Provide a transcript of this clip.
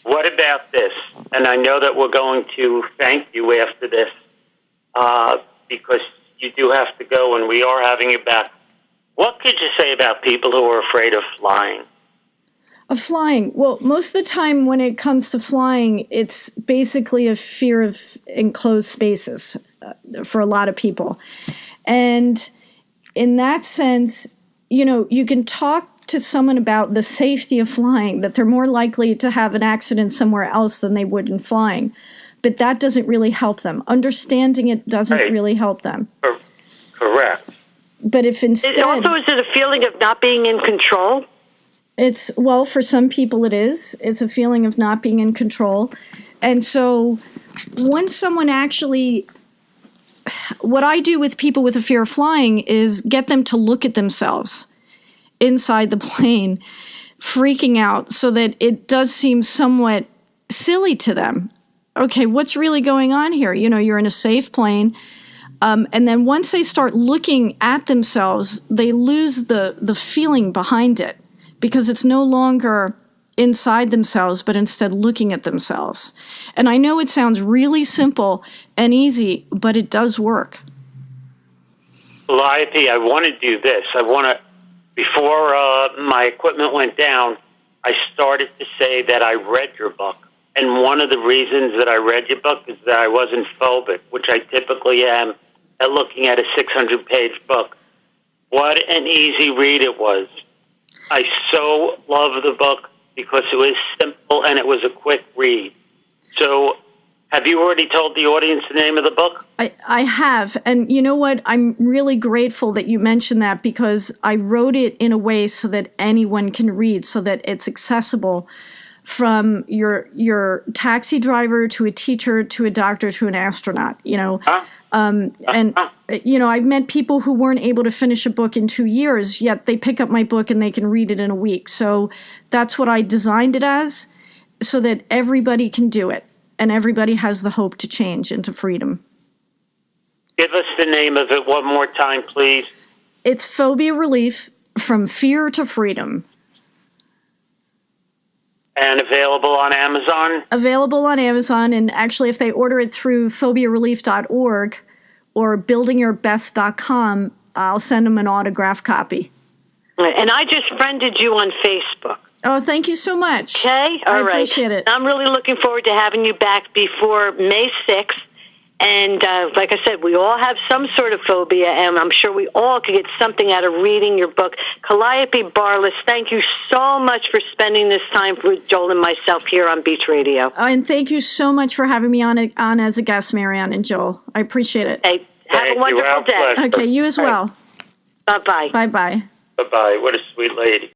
What about this? And I know that we're going to thank you after this because you do have to go, and we are having you back. What could you say about people who are afraid of flying? Of flying? Well, most of the time when it comes to flying, it's basically a fear of enclosed spaces for a lot of people. And in that sense, you can talk to someone about the safety of flying, that they're more likely to have an accident somewhere else than they would in flying. But that doesn't really help them. Understanding it doesn't really help them. Correct. But if instead... Also, is it a feeling of not being in control? Well, for some people it is. It's a feeling of not being in control. And so when someone actually... What I do with people with a fear of flying is get them to look at themselves inside the plane, freaking out, so that it does seem somewhat silly to them. Okay, what's really going on here? You're in a safe plane. And then once they start looking at themselves, they lose the feeling behind it, because it's no longer inside themselves, but instead looking at themselves. And I know it sounds really simple and easy, but it does work. Kalliope, I want to do this. Before my equipment went down, I started to say that I read your book. And one of the reasons that I read your book is that I wasn't phobic, which I typically am at looking at a 600-page book. What an easy read it was. I so love the book because it was simple and it was a quick read. So have you already told the audience the name of the book? I have. And you know what? I'm really grateful that you mentioned that, because I wrote it in a way so that anyone can read, so that it's accessible from your taxi driver to a teacher to a doctor to an astronaut, And, I've met people who weren't able to finish a book in 2 years, yet they pick up my book and they can read it in a week. So that's what I designed it as, so that everybody can do it and everybody has the hope to change into freedom. Give us the name of it one more time, please. It's Phobia Relief, From Fear to Freedom. And available on Amazon? Available on Amazon, and actually if they order it through phobiarelief.org or buildingyourbest.com, I'll send them an autographed copy. And I just friended you on Facebook. Oh, thank you so much. Okay? I appreciate it. I'm really looking forward to having you back before May 6th. And like I said, we all have some sort of phobia, and I'm sure we all could get something out of reading your book. Kalliope Barlas, thank you so much for spending this time with Joel and myself here on Beach Radio. And thank you so much for having me on as a guest, Marianne and Joel. I appreciate it. Hey, have a wonderful day. Okay, you as well. Bye-bye. Bye-bye. Bye-bye. What a sweet lady.